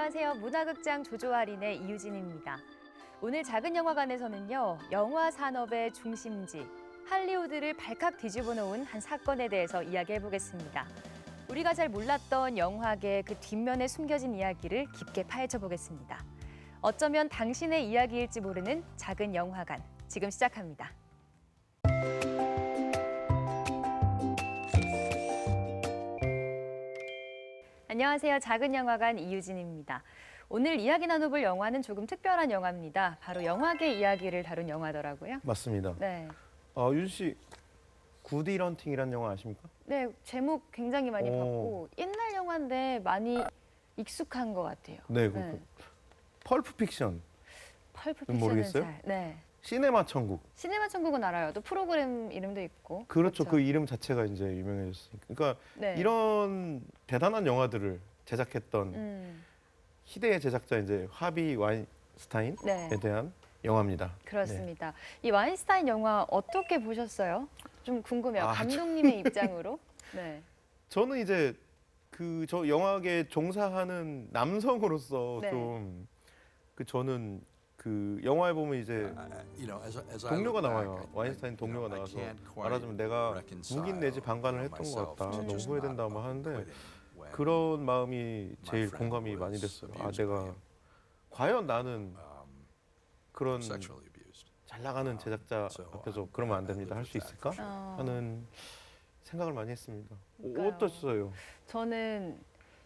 안녕하세요. 문화극장 조조아린의 이유진입니다. 오늘 작은 영화관에서는요, 영화 산업의 중심지, 할리우드를 발칵 뒤집어 놓은 한 사건에 대해서 이야기해보겠습니다. 우리가 잘 몰랐던 영화계의 그 뒷면에 숨겨진 이야기를 깊게 파헤쳐 보겠습니다. 어쩌면 당신의 이야기일지 모르는 작은 영화관, 지금 시작합니다. 안녕하세요. 작은 영화관 이유진입니다. 오늘 이야기 나눠볼 영화는 조금 특별한 영화입니다. 바로 영화계 이야기를 다룬 영화더라고요. 맞습니다. 네. 유진 씨, 구디 런팅이라는 영화 아십니까? 네, 제목 굉장히 많이 봤고 옛날 영화인데 많이 익숙한 것 같아요. 네, 펄프 픽션. 펄프 픽션은 모르겠어요? 잘. 네. 시네마 천국. 시네마 천국은 알아요. 또 프로그램 이름도 있고. 그렇죠. 그 이름 자체가 이제 유명해졌으니까. 그러니까 네. 이런 대단한 영화들을 제작했던 희대의 제작자 이제 하비 와인스타인에 네. 대한 영화입니다. 그렇습니다. 이 와인스타인 영화 어떻게 보셨어요? 좀 궁금해요. 감독님의 입장으로. 네. 저는 이제 저 영화계에 종사하는 남성으로서 네. 좀 저는 영화에 보면 이제 동료가 나와요. 와인스타인 동료가 나와서 말하자면 내가 묵인 내지 방관을 했던 것 같다. 너무 후회된다 뭐 하는데 그런 마음이 제일 공감이 많이 됐어요. 내가 과연 나는 그런 잘 나가는 제작자 앞에서 그러면 안 됩니다. 할 수 있을까? 하는 생각을 많이 했습니다. 어떠셨어요? 저는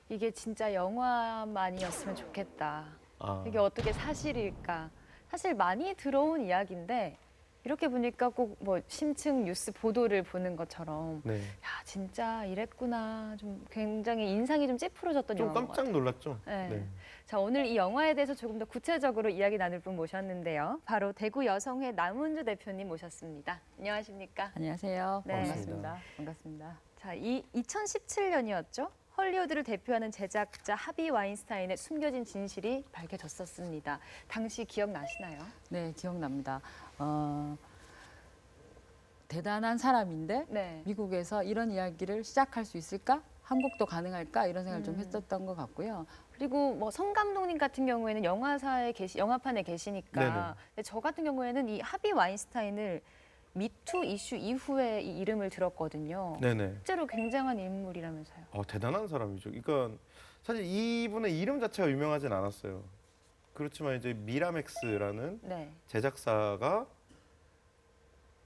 이게 진짜 영화만이었으면 좋겠다. 이게 어떻게 사실일까? 사실 많이 들어온 이야기인데 이렇게 보니까 꼭 뭐 심층 뉴스 보도를 보는 것처럼 네. 야 진짜 이랬구나. 좀 굉장히 인상이 좀 찌푸러졌던 좀 영화인 것 깜짝 같아요. 놀랐죠? 네. 네. 자, 오늘 이 영화에 대해서 조금 더 구체적으로 이야기 나눌 분 모셨는데요. 바로 대구 여성회 남은주 대표님 모셨습니다. 안녕하십니까? 안녕하세요. 네. 반갑습니다. 반갑습니다. 자, 2017년이었죠. 헐리우드를 대표하는 제작자 하비 와인스타인의 숨겨진 진실이 밝혀졌었습니다. 당시 기억나시나요? 네, 기억납니다. 대단한 사람인데 네. 미국에서 이런 이야기를 시작할 수 있을까? 한국도 가능할까? 이런 생각을 좀 했었던 것 같고요. 그리고 뭐 성 감독님 같은 경우에는 영화판에 계시니까 네네. 근데 저 같은 경우에는 이 하비 와인스타인을 미투 이슈 이후에 이 이름을 들었거든요. 네네. 실제로 굉장한 인물이라면서요. 대단한 사람이죠. 그러니까 사실 이분의 이름 자체가 유명하진 않았어요. 그렇지만 이제 미라맥스라는 네. 제작사가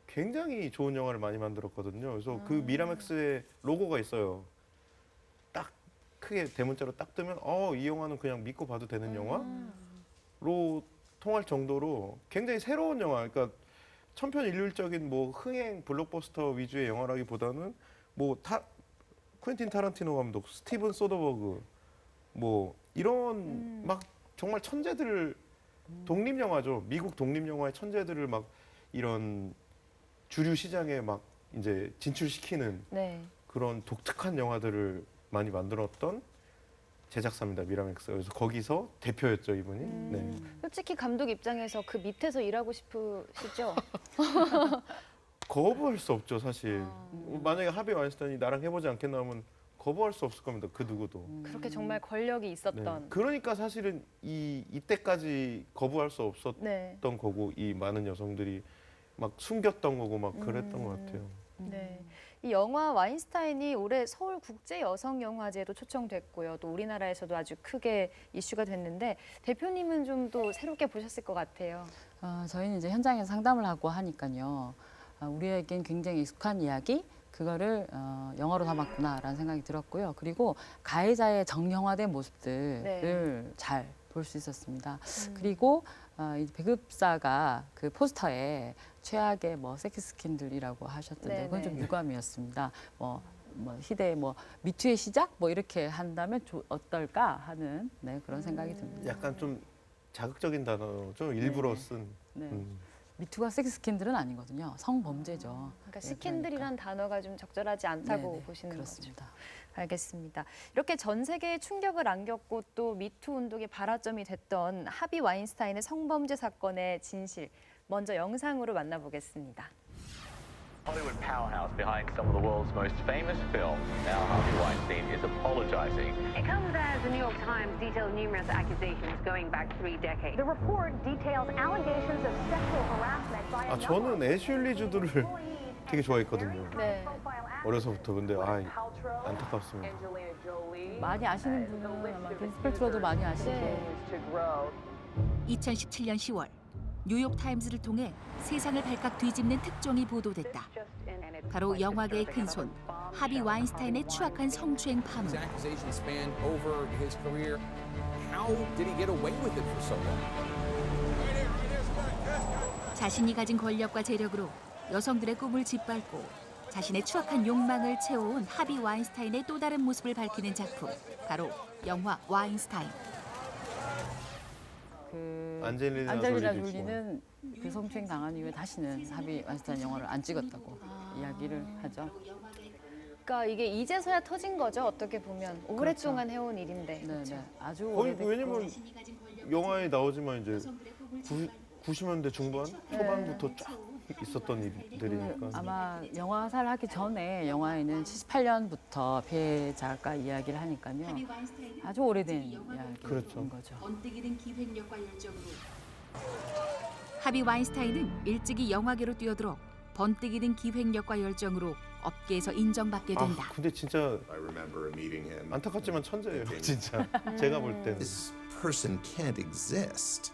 굉장히 좋은 영화를 많이 만들었거든요. 그래서 그 미라맥스의 로고가 있어요. 딱 크게 대문자로 딱 뜨면 이 영화는 그냥 믿고 봐도 되는 영화로 통할 정도로 굉장히 새로운 영화. 그러니까 천편일률적인 뭐 흥행 블록버스터 위주의 영화라기보다는 뭐 퀸틴 타란티노 감독, 스티븐 소더버그 뭐 이런 막 정말 천재들을 독립 영화죠. 미국 독립 영화의 천재들을 막 이런 주류 시장에 막 이제 진출시키는 네. 그런 독특한 영화들을 많이 만들었던 제작사입니다. 미라맥스. 그래서 거기서 대표였죠, 이분이. 네. 솔직히 감독 입장에서 그 밑에서 일하고 싶으시죠? 거부할 수 없죠, 사실. 만약에 하비 와인스타인이 나랑 해보지 않겠나 하면 거부할 수 없을 겁니다. 그 누구도. 그렇게 정말 권력이 네. 있었던. 그러니까 사실은 이때까지 거부할 수 없었던 네. 거고 이 많은 여성들이 막 숨겼던 거고 막 그랬던 것 같아요. 네. 이 영화 와인스타인이 올해 서울 국제 여성 영화제도 초청됐고요. 또 우리나라에서도 아주 크게 이슈가 됐는데 대표님은 좀 또 새롭게 보셨을 것 같아요. 저희는 이제 현장에서 상담을 하고 하니까요. 우리에겐 굉장히 익숙한 이야기, 그거를 영화로 담았구나라는 생각이 들었고요. 그리고 가해자의 정형화된 모습들을 네. 잘 볼 수 있었습니다. 그리고 이 배급사가 그 포스터에 최악의 뭐 섹스 스캔들이라고 하셨던데 그건 좀 유감이었습니다. 뭐 희대의 미투의 시작 이렇게 한다면 어떨까 하는 그런 생각이 듭니다. 약간 좀 자극적인 단어죠. 일부러 쓴. 네. 미투가 섹스 스캔들은 아니거든요. 성범죄죠. 그러니까 스캔들이란 단어가 좀 적절하지 않다고 네네, 보시는 그렇습니다. 거죠. 알겠습니다. 이렇게 전 세계에 충격을 안겼고 또 미투 운동의 발화점이 됐던 하비 와인스타인의 성범죄 사건의 진실, 먼저 영상으로 만나보겠습니다. Hollywood powerhouse behind some of the world's most famous films. Now Harvey Weinstein is apologizing. It comes as the New York Times detailed numerous accusations going back 3 decades. The report details allegations of sexual harassment by a 저는 애슐리 주드를 되게 좋아했거든요. 네. 어려서부터. 근데 안타깝습니다. 많이 아시는 분은 아마 빈스펠트로도 많이 아시고 2017년 10월 뉴욕타임즈를 통해 세상을 발칵 뒤집는 특종이 보도됐다. 바로 영화계의 큰손 하비 와인스타인의 추악한 성추행 파문. His accusations spanned over his career. How did he get away with it for so long? 자신이 가진 권력과 재력으로 여성들의 꿈을 짓밟고 자신의 추악한 욕망을 채워온 하비 와인스타인의 또 다른 모습을 밝히는 작품. 바로 영화 와인스타인. 그 안젤리나 졸리는 그 성추행 당한 이후에 다시는 하비 와인스타인 영화를 안 찍었다고 이야기를 하죠. 그러니까 이게 이제서야 터진 거죠. 어떻게 보면 오랫동안 해온 일인데. 네. 아주 거의 오래됐고. 왜냐면 영화에 나오지만 이제 90년대 중반 초반부터 쫙 있었던 일들이니까. 아마 영화사를 하기 전에 영화에는 78년부터 피해자가 이야기를 하니까요. 아주 오래된 이야기인 그렇죠. 거죠. 번뜩이는 기획력과 열정으로. 하비 와인스타인은 일찍이 영화계로 뛰어들어 번뜩이는 기획력과 열정으로 업계에서 인정받게 된다. 근데 진짜 I remember meeting him. 안타깝지만 천재예요, 진짜. 제가 볼 때는. This person can't exist.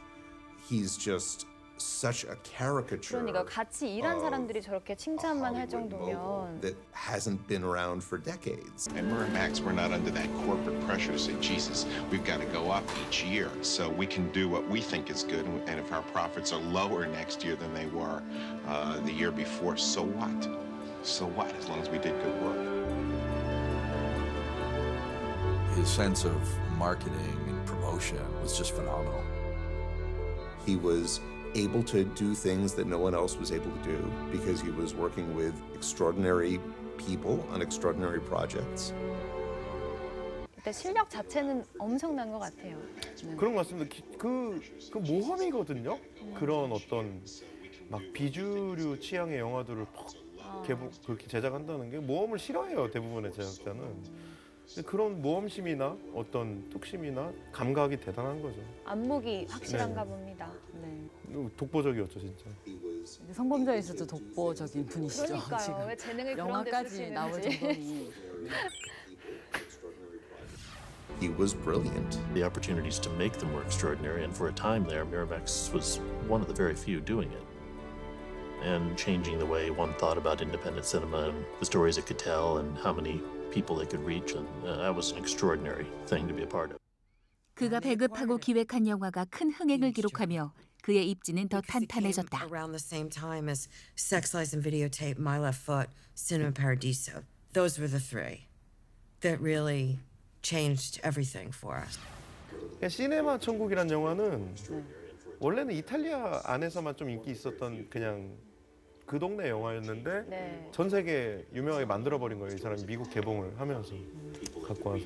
He's just such a caricature. 그러니까 같이 일한 사람들이 저렇게 칭찬만 할 정도면 that hasn't been around for decades. At Miramax, we're not under that corporate pressure to say, Jesus, we've got to go up each year. So we can do what we think is good. And if our profits are lower next year than they were the year before, so what? So what, as long as we did good work. His sense of marketing and promotion was just phenomenal. He was able to do things that no one else was able to do because he was working with extraordinary people on extraordinary projects. 일단 실력 자체는 엄청난 것 같아요. 그런 것 같습니다. 그 모험이거든요. 그런 어떤 막 비주류 취향의 영화들을 그렇게 제작한다는 게 모험을 싫어해요. 대부분의 제작자는. 근데 그런 모험심이나 어떤 뚝심이나 감각이 대단한 거죠. 안목이 확실한가 봅니다. 네. 독보적이었죠, 진짜. 성범죄에서도 독보적인 분이시죠. 그러니까요. 지금. 왜 재능을 그런 데 영화까지 쓰시는지. 나올 정도니. He was brilliant. The opportunities to make them were extraordinary, and for a time there, Miramax was one of the very few doing it. And changing the way one thought about independent cinema and the stories it could tell and how many people it could reach, and that was an extraordinary thing to be a part of. 그가 배급하고 기획한 영화가 큰 흥행을 기록하며 그의 입지는 더 탄탄해졌다. Around the same time as Sex Lies and Videotape, My Left Foot, Cinema Paradiso. Those were the three that really changed everything for us. 시네마 천국이란 영화는 원래는 이탈리아 안에서만 좀 인기 있었던 그냥 그 동네 영화였는데 네. 전 세계 유명하게 만들어버린 거예요. 이 사람이 미국 개봉을 하면서 갖고 와서.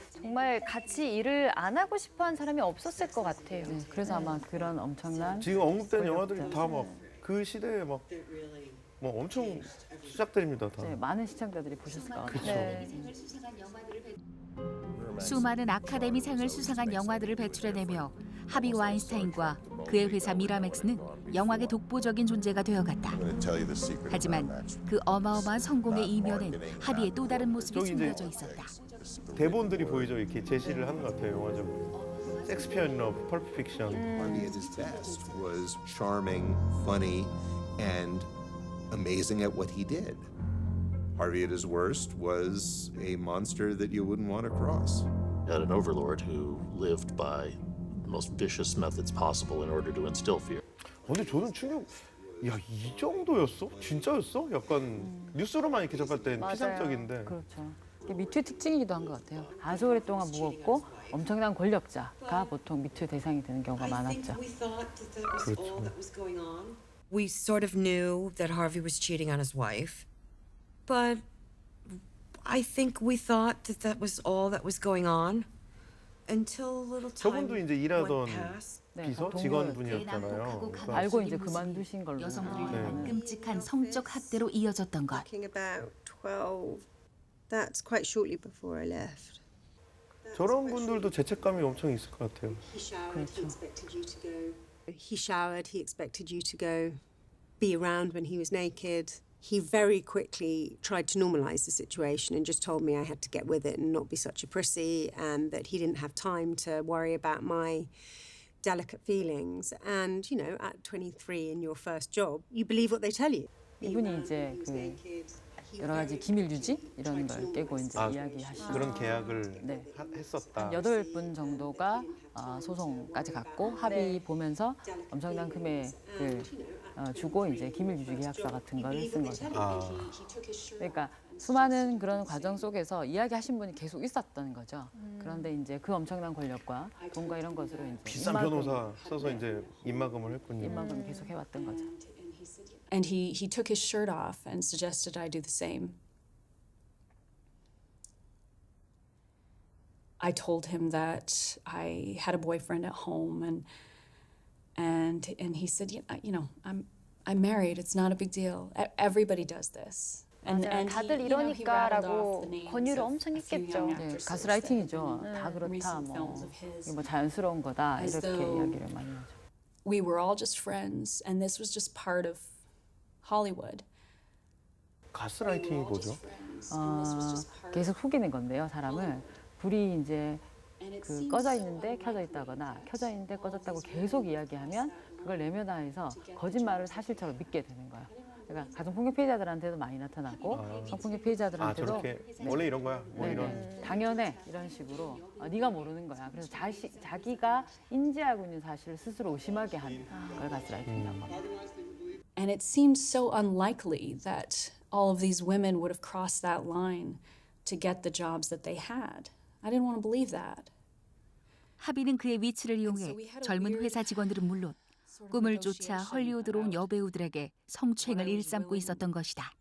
정말 같이 일을 안 하고 싶어하는 사람이 없었을 것 같아요. 네, 그래서 아마 그런 엄청난 지금 언급된 영화들이 다 막 그 시대에 막 엄청 시작들입니다. 다. 네, 많은 시청자들이 보셨을 것 같아요. 네. 수많은 아카데미상을 수상한 영화들을 배출해내며 하비 와인스타인과 그의 회사 미라맥스는 영화계 독보적인 존재가 되어갔다. 하지만 그 어마어마한 성공의 이면엔 하비의 또 다른 모습이 저기 이제 숨겨져 있었다. 대본들이 보이죠. 이렇게 제시를 하는 것 같아요. 영화적으로. 섹스피어 인 러브, 펄프 픽션. Harvey at his best was charming, funny, and amazing at what he did. Harvey at his worst was a monster that you wouldn't want to cross. Had an overlord who lived by the most vicious methods possible in order to instill fear. 근데 저는 충격. 야, 이 정도였어? 진짜였어? 약간 뉴스로만 이렇게 접할 땐 맞아요. 피상적인데. 그렇죠. 이게 미투의 특징이기도 한 것 같아요. 아주 오랫동안 무겁고 엄청난 권력자가 보통 미투 대상이 되는 경우가 많았죠. We sort of knew that Harvey was cheating on his wife, but I think we thought that that was all that was going on until a little time 저분도 이제 일하던 went past. 네, 비서 동료 직원분이었잖아요. 그러니까 알고 이제 그만두신 걸로. 여성들을 네. 향한 끔찍한 성적 학대로 이어졌던 것. About 12. That's quite shortly before I left. 저런 분들도 죄책감이 엄청 있을 것 같아요. 그렇죠. He showered. He expected you to go be around when he was naked. He very quickly tried to normalize the situation and just told me I had to get with it and not be such a prissy, and that he didn't have time to worry about my delicate feelings. And, you know, at 23 in your first job, you believe what they tell you. 이분이 이제 그 여러 가지 기밀 유지 이런 걸 깨고 이제 이야기하시죠. 그런 계약을 네. 했었다. 한 8분 정도가 소송까지 갔고 합의 보면서 엄청난 금액을 주고 이제 기밀 유지 계약서 같은 걸 쓴 거죠. 그러니까 수많은 그런 과정 속에서 이야기하신 분이 계속 있었던 거죠. 그런데 이제 그 엄청난 권력과 돈과 이런 것으로 이제 비싼 변호사 써서 이제 입막음을 했군요. 입막음 계속 해왔던 거죠. And he took his shirt off and suggested I do the same. I told him that I had a boyfriend at home, and he said, you know, I'm married. It's not a big deal. Everybody does this. 맞아요. 다들 이러니까라고 권유를 엄청 했겠죠. 네, 가스라이팅이죠. 다 그렇다, 뭐 이게 뭐 자연스러운 거다 이렇게 이야기를 많이 하죠. We were all just friends, and this was just part of Hollywood. 가스라이팅이 뭐죠? 계속 속이는 건데요, 사람을. 불이 이제 그 꺼져 있는데 켜져 있다거나 켜져 있는데 꺼졌다고 계속 이야기하면 그걸 내면화해서 거짓말을 사실처럼 믿게 되는 거예요. 그러니까 가정폭력 피해자들한테도 많이 나타나고 성폭력 피해자들한테도 저렇게 원래 이런 거야? 뭐 이런. 당연해 이런 식으로 네가 모르는 거야. 그래서 자기가 인지하고 있는 사실을 스스로 의심하게 하는 걸 가스라이팅이라고 합니다. And it seemed so unlikely that all of these women would have crossed that line to get the jobs that they had. I didn't want to believe that. 하비는 그의 위치를 이용해 젊은 회사 직원들은 물론 꿈을 쫓아 헐리우드로 온 여배우들에게 성추행을 일삼고 있었던 것이다.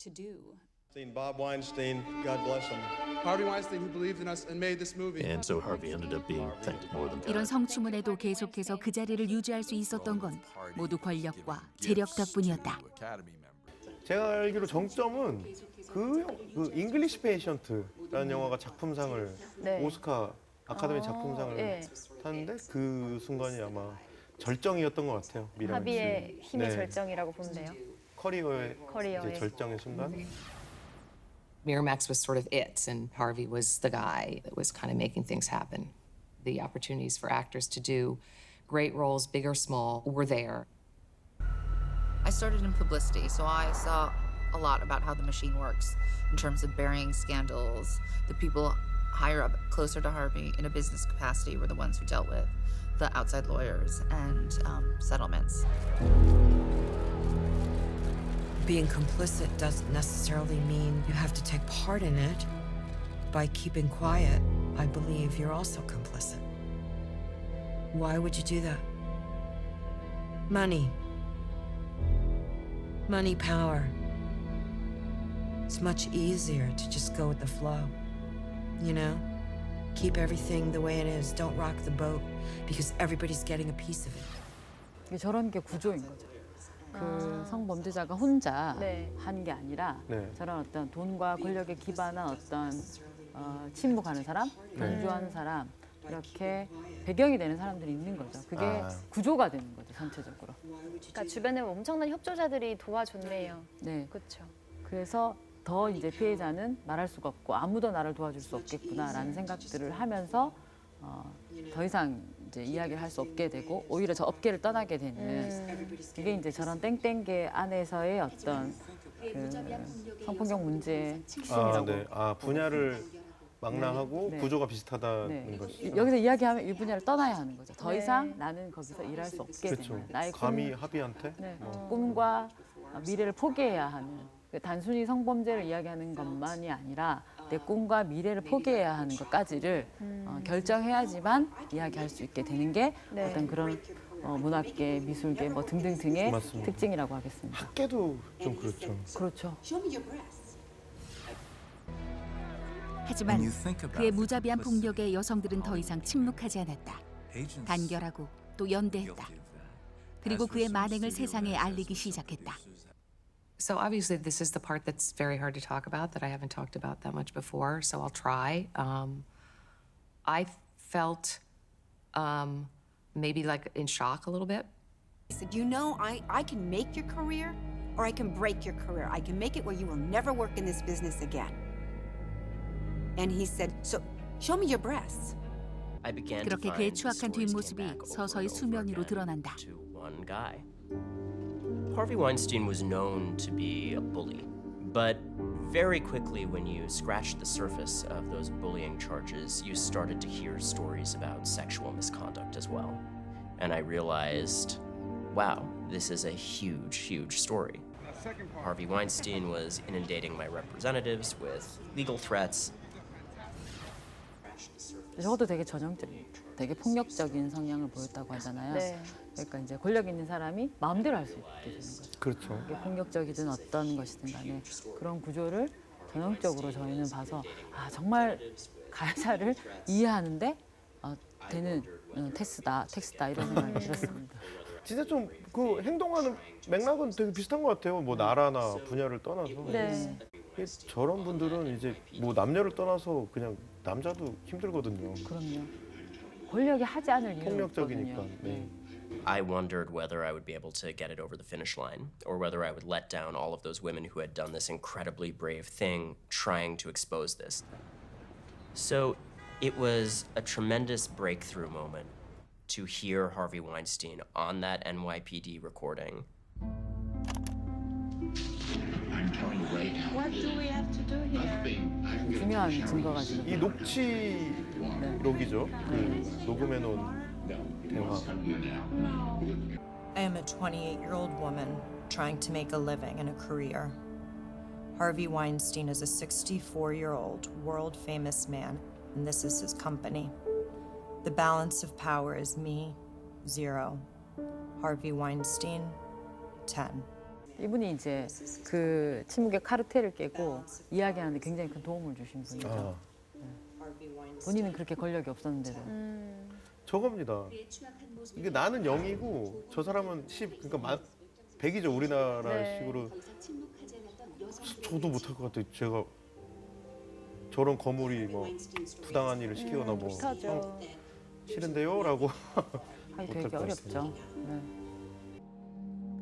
Bob Weinstein, God bless him. Harvey Weinstein, who believed in us and made this movie. And so Harvey ended up being thanked more than 이런 성추문에도 계속해서 그 자리를 유지할 수 있었던 건 모두 권력과 재력 덕분이었다. 제가 알기로 정점은 그 잉글리시 페이션트라는 영화가 작품상을 오스카 아카데미 작품상을 탔는데 그 순간이 아마 절정이었던 것 같아요. 하비의 힘의 절정이라고 보면 돼요. 커리어의 이제 절정의 순간. Miramax was sort of it, and Harvey was the guy that was kind of making things happen. The opportunities for actors to do great roles, big or small, were there. I started in publicity, so I saw a lot about how the machine works in terms of burying scandals. The people higher up, closer to Harvey in a business capacity, were the ones who dealt with the outside lawyers and settlements. Being complicit doesn't necessarily mean you have to take part in it. By keeping quiet, I believe you're also complicit. Why would you do that? Money. Money, power. It's much easier to just go with the flow. You know? Keep everything the way it is. Don't rock the boat because everybody's getting a piece of it. 저런 게 구조인 거죠. 그 성범죄자가 혼자 한 게 아니라 저런 어떤 돈과 권력에 기반한 어떤 침묵하는 사람, 동조하는 사람 이렇게 배경이 되는 사람들이 있는 거죠. 그게 구조가 되는 거죠, 전체적으로. 그러니까 주변에 엄청난 협조자들이 도와줬네요. 네, 그렇죠. 그래서 더 이제 피해자는 말할 수가 없고 아무도 나를 도와줄 수 없겠구나라는 생각들을 하면서 더 이상 이제 이야기를 할 수 없게 되고 오히려 저 업계를 떠나게 되는 이게 이제 저런 땡땡계 안에서의 어떤 그 성폭력 문제의 핵심이라고. 분야를 망라하고 구조가 비슷하다는 것이죠. 여기서 이야기하면 이 분야를 떠나야 하는 거죠. 더 이상 나는 거기서 일할 수 없게 되는 나의 감히 합의한테 꿈과 미래를 포기해야 하는. 단순히 성범죄를 이야기하는 것만이 아니라 내 꿈과 미래를 포기해야 하는 것까지를 결정해야지만 이야기할 수 있게 되는 게 어떤 그런 문학계, 미술계 뭐 등등등의 특징이라고 하겠습니다. 학계도 좀 그렇죠. 그렇죠. 하지만 그의 무자비한 폭력에 여성들은 더 이상 침묵하지 않았다. 간결하고 또 연대했다. 그리고 그의 만행을 세상에 알리기 시작했다. So obviously this is the part that's very hard to talk about, that I haven't talked about that much before, so I'll try. I felt maybe like in shock a little bit. He said, you know, I can make your career or I can break your career. I can make it where you will never work in this business again. And he said, so show me your breasts. 그렇게 그의 추악한 뒷모습이 서서히 수면 위로 드러난다. One guy. Harvey Weinstein was known to be a bully, but very quickly when you scratched the surface of those bullying charges, you started to hear stories about sexual misconduct as well. And I realized, wow, this is a huge, huge story. Harvey Weinstein was inundating my representatives with legal threats. 저것도 되게 전형적인, 되게 폭력적인 성향을 보였다고 하잖아요. 네. 그러니까 이제 권력 있는 사람이 마음대로 할 수 있게 되는 거죠. 그렇죠. 이게 폭력적이든 어떤 것이든 간에 그런 구조를 전형적으로 저희는 봐서 아 정말 가해자를 이해하는데 되는 텍스다 이런 생각이 들었습니다. 진짜 좀 그 행동하는 맥락은 되게 비슷한 것 같아요. 뭐 나라나 분야를 떠나서. 네. 저런 분들은 이제 뭐 남녀를 떠나서 그냥 남자도 힘들거든요. 그럼요. 권력이 하지 않을 이유가 폭력적이니까. 없거든요. 네. I wondered whether I would be able to get it over the finish line, or whether I would let down all of those women who had done this incredibly brave thing trying to expose this. So it was a tremendous breakthrough moment to hear Harvey Weinstein on that NYPD recording. What do we have to do here? 중요한 증거가 지금. 이 녹취록이죠. 녹음해놓은 대화. I am a 28-year-old woman trying to make a living and a career. Harvey Weinstein is a 64-year-old world-famous man, and this is his company. The balance of power is me, 0. Harvey Weinstein, 10. 이분이 이제 그 침묵의 카르텔을 깨고 이야기하는데 굉장히 큰 도움을 주신 분이죠. 본인은 그렇게 권력이 없었는데도. 저겁니다. 이게 나는 0이고 저 사람은 10, 그러니까 100이죠. 우리나라식으로. 저도 못할 것 같아요. 제가 저런 거물이 뭐 부당한 일을 시키거나 뭐 싫은데요? 라고 하기 되게 어렵죠. 네.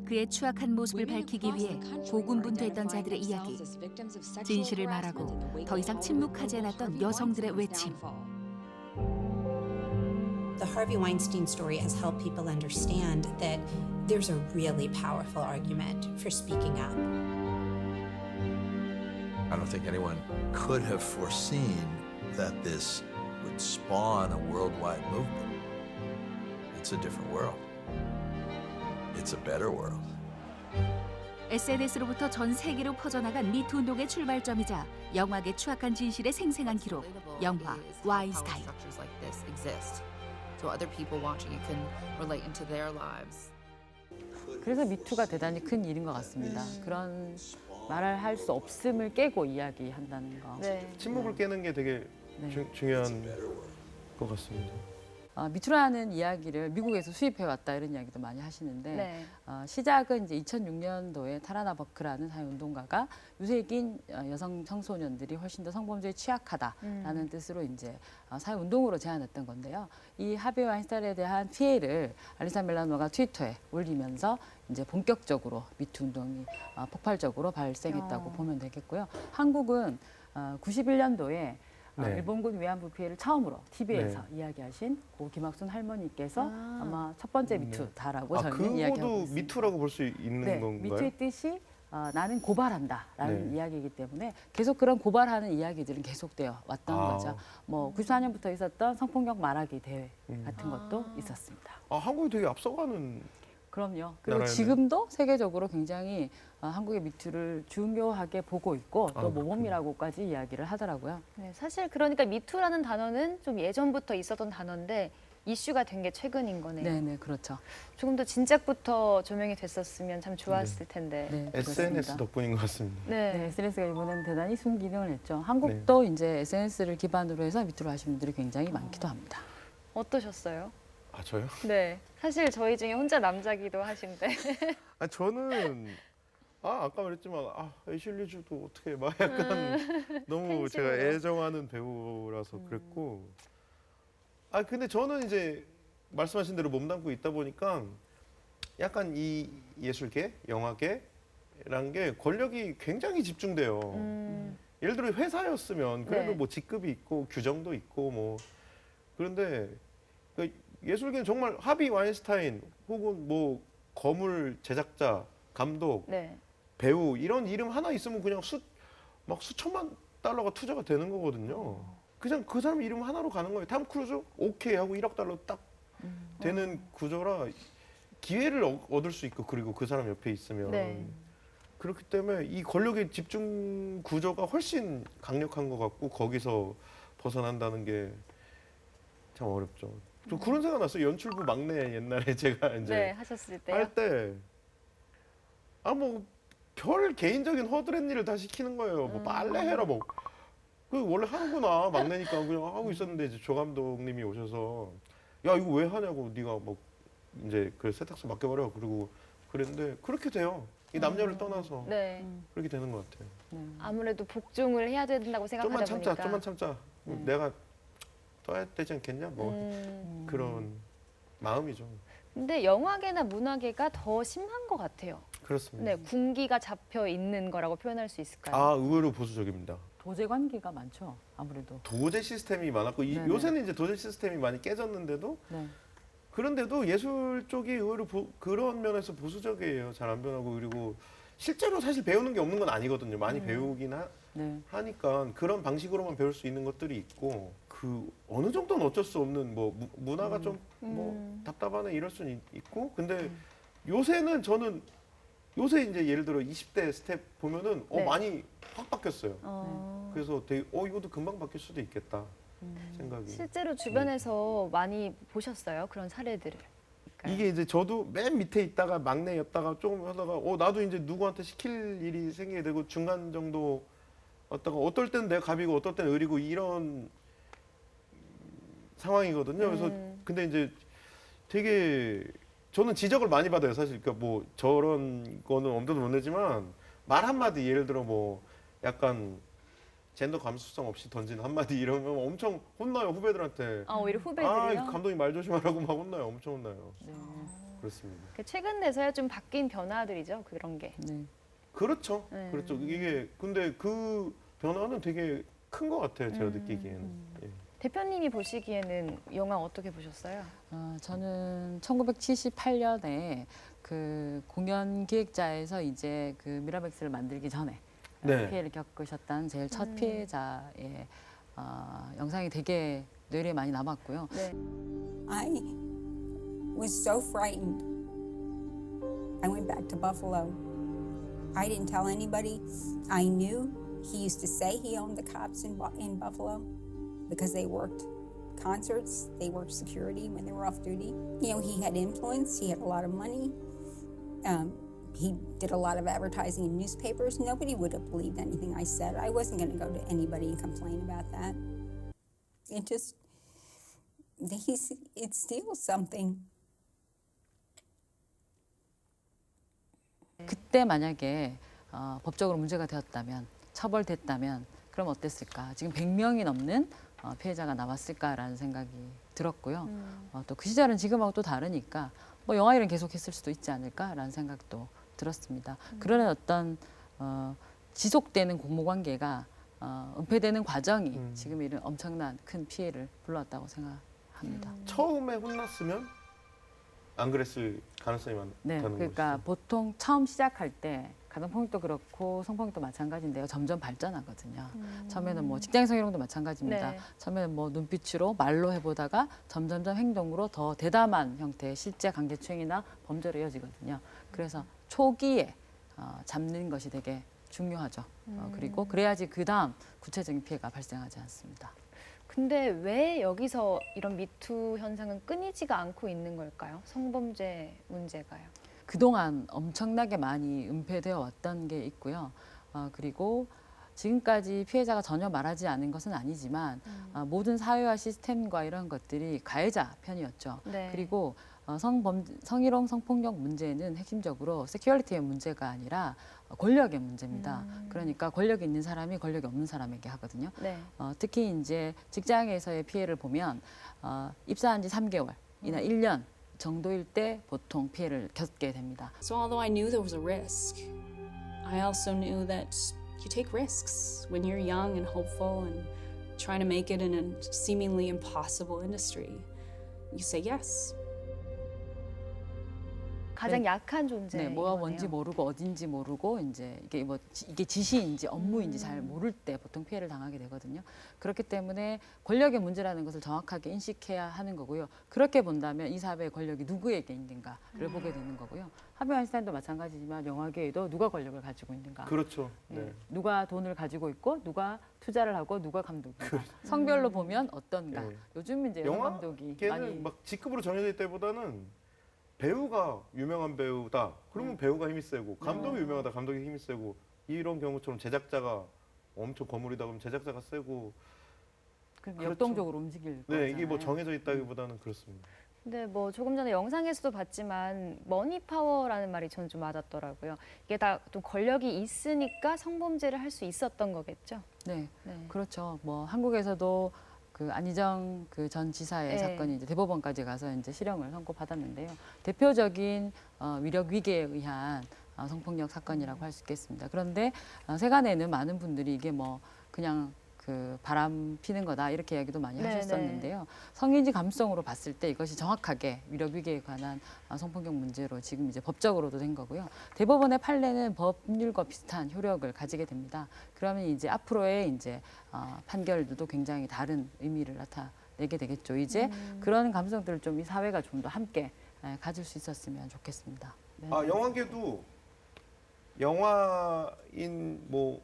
그의 추악한 모습을 밝히기 위해 고군분투했던 자들의 이야기, 진실을 말하고 더 이상 침묵하지 않았던 여성들의 외침. The Harvey Weinstein story has helped people understand that there's a really powerful argument for speaking up. I don't think anyone could have foreseen that this would spawn a worldwide movement. It's a different world. It's a better world. SNS로부터 전 세계로 퍼져나간 미투 운동의 출발점이자 영화계 추악한 진실의 생생한 기록, 영화 와인스타인. So other people watching it can relate into their lives. 그래서 미투가 대단히 큰 일인 것 같습니다. 그런 말을 할 수 없음을 깨고 이야기한다는 거. 네. 침묵을 깨는 게 되게 중요한 것 같습니다. 미투라는 이야기를 미국에서 수입해왔다 이런 이야기도 많이 하시는데 네. 시작은 이제 2006년도에 타라나 버크라는 사회운동가가 유색인 여성 청소년들이 훨씬 더 성범죄에 취약하다라는 뜻으로 이제 사회운동으로 제안했던 건데요. 이 하비 와인스타인에 대한 피해를 알리사 밀라노가 트위터에 올리면서 이제 본격적으로 미투 운동이 폭발적으로 발생했다고 보면 되겠고요. 한국은 91년도에 네. 일본군 위안부 피해를 처음으로 TV에서 이야기하신 고 김학순 할머니께서 아마 첫 번째 미투다라고 저희는 이야기하고 그것도 있습니다. 미투라고 볼 수 있는 건가요? 미투의 뜻이 나는 고발한다라는 이야기이기 때문에 계속 그런 고발하는 이야기들은 계속되어 왔던 거죠. 뭐 94년부터 있었던 성폭력 말하기 대회 같은 것도 있었습니다. 한국이 되게 앞서가는. 그럼요. 그리고 나라였네. 지금도 세계적으로 굉장히 한국의 미투를 중요하게 보고 있고 또 모범이라고까지 이야기를 하더라고요. 네, 사실 그러니까 미투라는 단어는 좀 예전부터 있었던 단어인데 이슈가 된 게 최근인 거네요. 네네, 그렇죠. 조금 더 진작부터 조명이 됐었으면 참 좋았을 텐데. 네, SNS 그렇습니다. 덕분인 것 같습니다. 네. SNS가 이번에는 대단히 순기능을 했죠. 한국도 이제 SNS를 기반으로 해서 미투를 하시는 분들이 굉장히 많기도 합니다. 어떠셨어요? 아 저요? 네. 사실 저희 중에 혼자 남자기도 하신데. 아 저는 아까 말했지만 애슐리 주도 어떻게 막 약간 너무 제가 팬심으로. 애정하는 배우라서 그랬고 근데 저는 이제 말씀하신 대로 몸담고 있다 보니까 약간 이 예술계, 영화계라는 게 권력이 굉장히 집중돼요. 예를 들어 회사였으면 그래도 네. 뭐 직급이 있고 규정도 있고 뭐 그런데 그 예술계는 정말 하비 와인스타인 혹은 뭐 거물 제작자, 감독, 네. 배우 이런 이름 하나 있으면 그냥 막 수천만 달러가 투자가 되는 거거든요. 그냥 그 사람 이름 하나로 가는 거예요. 탐 크루즈 오케이 하고 1억 달러 딱 되는 구조라 기회를 얻을 수 있고 그리고 그 사람 옆에 있으면 네. 그렇기 때문에 이 권력의 집중 구조가 훨씬 강력한 것 같고 거기서 벗어난다는 게 참 어렵죠. 좀 그런 생각 났어요. 연출부 막내 옛날에 제가 이제 네, 하셨을 때요. 할 때 뭐 별 개인적인 허드렛 일을 다 시키는 거예요. 뭐 빨래 해라 뭐. 그 원래 하는구나 막내니까 그냥 하고 있었는데 이제 조 감독님이 오셔서 야 이거 왜 하냐고 네가 뭐 이제 그 세탁소 맡겨버려 그리고 그랬는데 그렇게 돼요. 이 남녀를 떠나서 네. 그렇게 되는 것 같아요. 아무래도 복종을 해야 된다고 생각하다 좀만 보니까. 참자. 내가 떠야 되지 않겠냐 뭐 그런 마음이죠. 근데 영화계나 문화계가 더 심한 것 같아요. 그렇습니다. 네, 군기가 잡혀 있는 거라고 표현할 수 있을까요? 의외로 보수적입니다. 도제 관계가 많죠. 아무래도. 도제 시스템이 많았고 네네. 요새는 이제 도제 시스템이 많이 깨졌는데도 네. 그런데도 예술 쪽이 의외로 그런 면에서 보수적이에요. 잘 안 변하고 그리고 실제로 사실 배우는 게 없는 건 아니거든요. 많이 배우긴 네. 하니까 그런 방식으로만 배울 수 있는 것들이 있고 그 어느 정도는 어쩔 수 없는 뭐 문화가 좀 뭐 답답하네 이럴 수는 있고 근데 요새는 저는 요새 이제 예를 들어 20대 스텝 보면은 네. 많이 확 바뀌었어요. 그래서 되게 이것도 금방 바뀔 수도 있겠다 생각이. 실제로 주변에서 많이 보셨어요? 그런 사례들을. 이게 이제 저도 맨 밑에 있다가 막내였다가 조금 하다가 나도 이제 누구한테 시킬 일이 생기게 되고 중간 정도 왔다가 어떨 때는 내가 갑이고 어떨 때는 을이고 이런 상황이거든요. 그래서 근데 이제 되게 저는 지적을 많이 받아요. 사실 그러니까 뭐 저런 거는 엄두도 못 내지만 말 한마디 예를 들어 뭐 약간 젠더 감수성 없이 던진 한마디 이러면 엄청 혼나요 후배들한테. 오히려 후배들이요? 감독님 말 조심하라고 막 혼나요. 엄청 혼나요. 그렇습니다. 최근 내서야 좀 바뀐 변화들이죠. 그런 게. 그렇죠. 그렇죠. 이게 근데 그 변화는 되게 큰 것 같아요. 제가 느끼기에는. 예. 대표님이 보시기에는 영화 어떻게 보셨어요? 저는 1978년에 그 공연 기획자에서 이제 그 미라맥스를 만들기 전에 네. 피해를 겪으셨던 제일 첫 피해자의 영상이 되게 뇌리에 많이 남았고요. 네. I was so frightened. I went back to Buffalo. I didn't tell anybody. I knew he used to say he owned the cops in Buffalo because they worked concerts, they worked security when they were off duty. You know, he had influence, he had a lot of money. He did a lot of advertising in newspapers. Nobody would have believed anything I said. I wasn't going to go to anybody and complain about that. It steals something. 그때 만약에 법적으로 문제가 되었다면, 처벌됐다면 그럼 어땠을까? 지금 100명이 넘는 피해자가 남았을까라는 생각이 들었고요. 또 그 시절은 지금하고 또 다르니까 뭐 영화 일은 계속했을 수도 있지 않을까라는 생각도 들었습니다. 그런 어떤 지속되는 공모관계가 은폐되는 과정이 지금 이런 엄청난 큰 피해를 불러왔다고 생각합니다. 처음에 혼났으면 안 그랬을 가능성이 많다는 네, 거죠. 그러니까 보통 처음 시작할 때 가정폭력도 그렇고 성폭력도 마찬가지인데요. 점점 발전하거든요. 처음에는 뭐 직장 성희롱도 마찬가지입니다. 네. 처음에는 뭐 눈빛으로 말로 해보다가 점점점 행동으로 더 대담한 형태의 실제 강제추행이나 범죄로 이어지거든요. 그래서 초기에 잡는 것이 되게 중요하죠. 그리고 그래야지 그 다음 구체적인 피해가 발생하지 않습니다. 근데 왜 여기서 이런 미투 현상은 끊이지가 않고 있는 걸까요? 성범죄 문제가요. 그동안 엄청나게 많이 은폐되어 왔던 게 있고요. 그리고 지금까지 피해자가 전혀 말하지 않은 것은 아니지만 모든 사회화 시스템과 이런 것들이 가해자 편이었죠. 네. 그리고 성희롱, 성폭력 문제는 핵심적으로 세큐리티의 문제가 아니라 권력의 문제입니다. 그러니까 권력이 있는 사람이 권력이 없는 사람에게 하거든요. 네. 특히 이제 직장에서의 피해를 보면 입사한 지 3개월이나 1년 정도일 때 보통 피해를 겪게 됩니다. So although I knew there was a risk, I also knew that you take risks when you're young and hopeful and trying to make it in a seemingly impossible industry. You say yes. 가장 약한 존재. 네, 뭐가 뭔지 모르고 어딘지 모르고 이제 이게 지시인지 업무인지 잘 모를 때 보통 피해를 당하게 되거든요. 그렇기 때문에 권력의 문제라는 것을 정확하게 인식해야 하는 거고요. 그렇게 본다면 이 사회의 권력이 누구에게 있는가를 보게 되는 거고요. 하비 와인스타인도 마찬가지지만 영화계에도 누가 권력을 가지고 있는가. 그렇죠. 네. 누가 돈을 가지고 있고 누가 투자를 하고 누가 감독인가. 성별로 보면 어떤가. 네. 요즘 이제 영화 감독이 많이 막 직급으로 정해질 때보다는 배우가 유명한 배우다. 그러면 배우가 힘이 세고 감독이 유명하다. 감독이 힘이 세고 이런 경우처럼 제작자가 엄청 거물이다 그러면 제작자가 세고 그렇죠. 역동적으로 움직일 거잖아요. 네, 이게 뭐 정해져 있다기보다는 그렇습니다. 근데 뭐 조금 전에 영상에서도 봤지만 머니 파워라는 말이 저는 좀 와닿더라고요. 이게 다 좀 권력이 있으니까 성범죄를 할 수 있었던 거겠죠? 네, 그렇죠. 뭐 한국에서도 그 안희정 그 전 지사의 사건이 이제 대법원까지 가서 이제 실형을 선고받았는데요. 대표적인 위력 위계에 의한 성폭력 사건이라고 할 수 있겠습니다. 그런데 세간에는 많은 분들이 이게 뭐 그냥 그 바람 피는 거다 이렇게 이야기도 많이 하셨었는데요. 성인지 감성으로 봤을 때 이것이 정확하게 위력 위계에 관한 성폭력 문제로 지금 이제 법적으로도 된 거고요. 대법원의 판례는 법률과 비슷한 효력을 가지게 됩니다. 그러면 이제 앞으로의 이제 판결들도 굉장히 다른 의미를 나타내게 되겠죠. 이제 그런 감성들을 좀 이 사회가 좀 더 함께 가질 수 있었으면 좋겠습니다. 네. 영화계도 영화인 뭐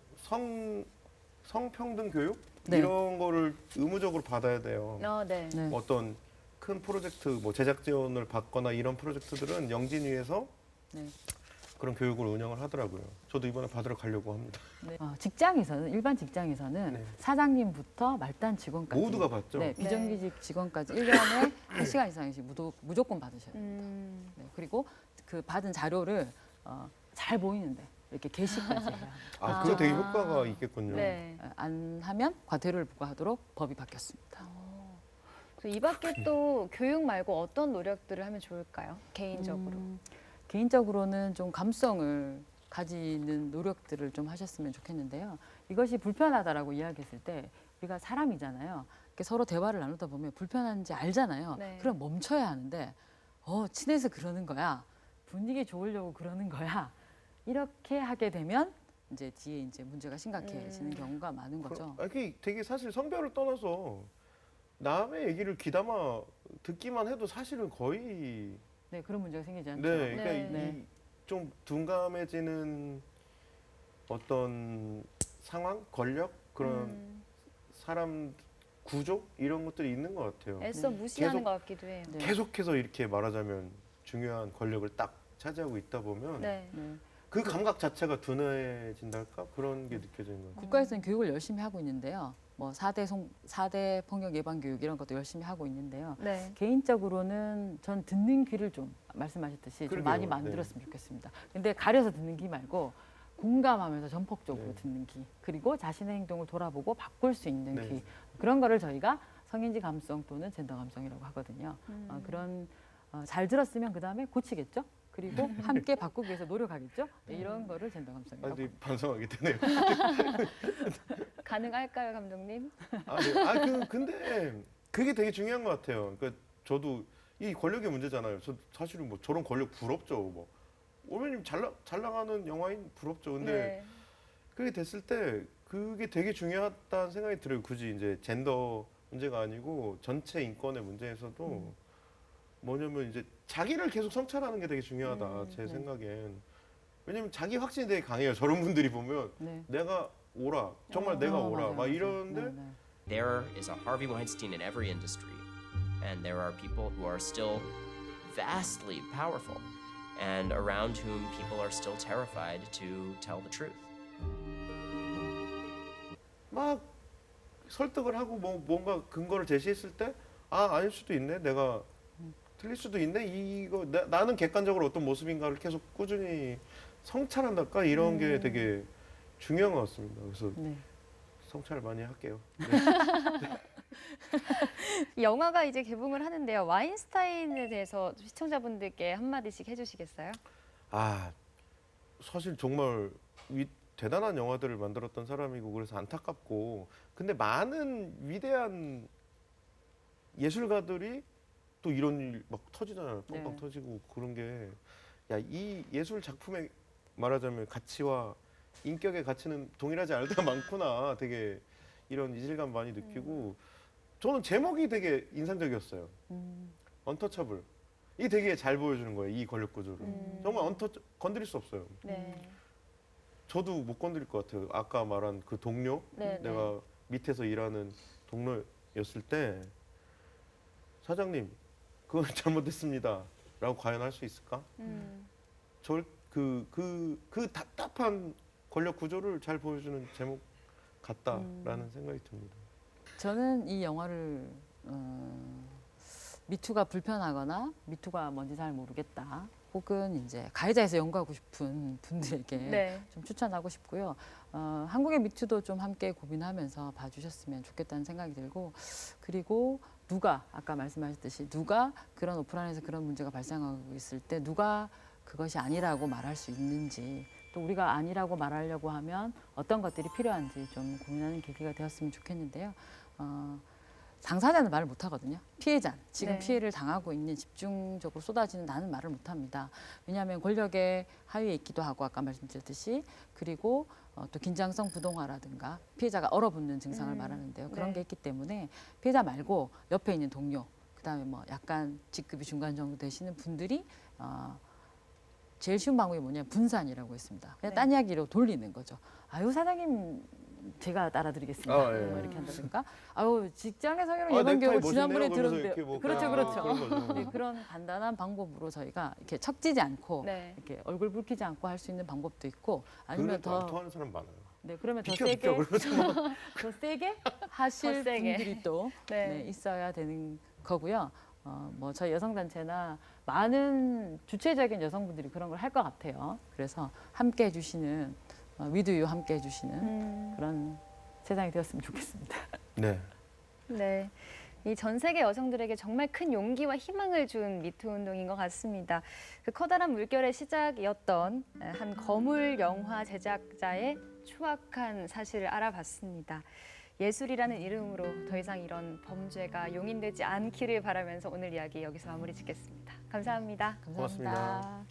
성평등 교육 이런 거를 의무적으로 받아야 돼요. 네. 어떤 큰 프로젝트, 뭐 제작 지원을 받거나 이런 프로젝트들은 영진위에서 그런 교육을 운영을 하더라고요. 저도 이번에 받으러 가려고 합니다. 직장에서는 일반 직장에서는 사장님부터 말단 직원까지 모두가 받죠. 네, 비정규직 직원까지 1년에 1시간 이상씩 무조건 받으셔야 됩니다. 네, 그리고 그 받은 자료를 잘 보이는데 이렇게 게시까지 해야 합니다. 그거 되게 효과가 있겠군요. 네. 안 하면 과태료를 부과하도록 법이 바뀌었습니다. 이 밖에 또 교육 말고 어떤 노력들을 하면 좋을까요? 개인적으로. 개인적으로는 좀 감성을 가지는 노력들을 좀 하셨으면 좋겠는데요. 이것이 불편하다라고 이야기했을 때 우리가 사람이잖아요. 서로 대화를 나누다 보면 불편한지 알잖아요. 그럼 멈춰야 하는데 친해서 그러는 거야. 분위기 좋으려고 그러는 거야. 이렇게 하게 되면 이제 뒤에 이제 문제가 심각해지는 경우가 많은 거죠. 이게 되게 사실 성별을 떠나서 남의 얘기를 귀담아 듣기만 해도 사실은 거의 그런 문제가 생기지 않죠. 네, 그러니까 좀 둔감해지는 어떤 상황, 권력 그런 사람 구조 이런 것들이 있는 것 같아요. 애써 무시하는 것 같기도 해요. 계속해서 이렇게 말하자면 중요한 권력을 딱 차지하고 있다 보면 그 감각 자체가 둔해진달까 그런 게 느껴지는 거예요. 국가에서는 교육을 열심히 하고 있는데요. 뭐 4대 폭력 예방 교육 이런 것도 열심히 하고 있는데요. 개인적으로는 전 듣는 귀를 좀 말씀하셨듯이 좀 많이 만들었으면 좋겠습니다. 근데 가려서 듣는 귀 말고 공감하면서 전폭적으로 듣는 귀, 그리고 자신의 행동을 돌아보고 바꿀 수 있는 귀, 그런 거를 저희가 성인지 감성 또는 젠더 감성이라고 하거든요. 그런 잘 들었으면 그 다음에 고치겠죠. 그리고 함께 바꾸기 위해서 노력하겠죠. 이런 거를 젠더 감성이라고. 반성하게 되네요. 가능할까요, 감독님? 근데 그게 되게 중요한 것 같아요. 그러니까 저도 이 권력의 문제잖아요. 저 사실은 뭐 저런 권력 부럽죠. 뭐 오면님 잘 나가는 영화인 부럽죠. 근데 그게 됐을 때 그게 되게 중요하다는 생각이 들어요. 굳이 이제 젠더 문제가 아니고 전체 인권의 문제에서도. 뭐냐면 이제 자기를 계속 성찰하는 게 되게 중요하다 제 생각엔. 왜냐면 자기 확신이 되게 강해요. 저런 분들이 보면 내가 옳아, 정말 내가 옳아 막 이러는데 There is a Harvey Weinstein in every industry, and there are people who are still vastly powerful, and around whom people are still terrified to tell the truth. 막 설득을 하고 뭔가 근거를 제시했을 때 아닐 수도 있네, 내가 틀릴 수도 있네, 이거 나는 객관적으로 어떤 모습인가를 계속 꾸준히 성찰한달까 이런 게 되게 중요한 것 같습니다. 그래서 성찰 많이 할게요. 네. 이 영화가 이제 개봉을 하는데요. 와인스타인에 대해서 시청자분들께 한마디씩 해주시겠어요? 사실 정말 대단한 영화들을 만들었던 사람이고 그래서 안타깝고, 근데 많은 위대한 예술가들이 또 이런 일 막 터지잖아요. 빵빵 터지고 그런 게, 이 예술 작품의 말하자면 가치와 인격의 가치는 동일하지 않을 때가 많구나. 되게 이런 이질감 많이 느끼고, 저는 제목이 되게 인상적이었어요. 언터처블. 이게 되게 잘 보여주는 거예요, 이 권력 구조를. 정말 건드릴 수 없어요. 저도 못 건드릴 것 같아요. 아까 말한 그 동료, 내가 밑에서 일하는 동료였을 때 사장님, 그건 잘못됐습니다 라고 과연 할 수 있을까? 그 답답한 권력 구조를 잘 보여주는 제목 같다라는 생각이 듭니다. 저는 이 영화를 미투가 불편하거나 미투가 뭔지 잘 모르겠다, 혹은 이제 가해자에서 연구하고 싶은 분들에게 좀 추천하고 싶고요. 한국의 미투도 좀 함께 고민하면서 봐주셨으면 좋겠다는 생각이 들고, 그리고 누가 아까 말씀하셨듯이 누가 그런 오프라인에서 그런 문제가 발생하고 있을 때 누가 그것이 아니라고 말할 수 있는지, 또 우리가 아니라고 말하려고 하면 어떤 것들이 필요한지 좀 고민하는 계기가 되었으면 좋겠는데요. 당사자는 말을 못하거든요. 피해자, 지금 피해를 당하고 있는, 집중적으로 쏟아지는 나는 말을 못합니다. 왜냐하면 권력의 하위에 있기도 하고 아까 말씀드렸듯이, 그리고 또 긴장성 부동화라든가 피해자가 얼어붙는 증상을 말하는데요. 그런 게 있기 때문에 피해자 말고 옆에 있는 동료, 그다음에 뭐 약간 직급이 중간 정도 되시는 분들이 제일 쉬운 방법이 뭐냐면 분산이라고 했습니다. 그냥 딴 이야기로 돌리는 거죠. 아유 사장님 제가 따라드리겠습니다. 뭐 이렇게 한다든가. 아유 직장에서 이런 예방교육을 지난번에 들었는데 그렇죠. 그런 간단한 방법으로 저희가 이렇게 척지지 않고 이렇게 얼굴 붉히지 않고 할 수 있는 방법도 있고, 아니면 더 통하는 사람 많아요. 그러면 더 비켜, 세게 비켜, 더 세게 하실 분들이 또 있어야 되는 거고요. 뭐 저희 여성단체나 많은 주체적인 여성분들이 그런 걸 할 것 같아요. 그래서 함께 해주시는, 위드유 함께 해주시는 그런 세상이 되었으면 좋겠습니다. 네. 이 전 세계 여성들에게 정말 큰 용기와 희망을 준 미투 운동인 것 같습니다. 그 커다란 물결의 시작이었던 한 거물 영화 제작자의 추악한 사실을 알아봤습니다. 예술이라는 이름으로 더 이상 이런 범죄가 용인되지 않기를 바라면서 오늘 이야기 여기서 마무리 짓겠습니다. 감사합니다. 감사합니다. 고맙습니다.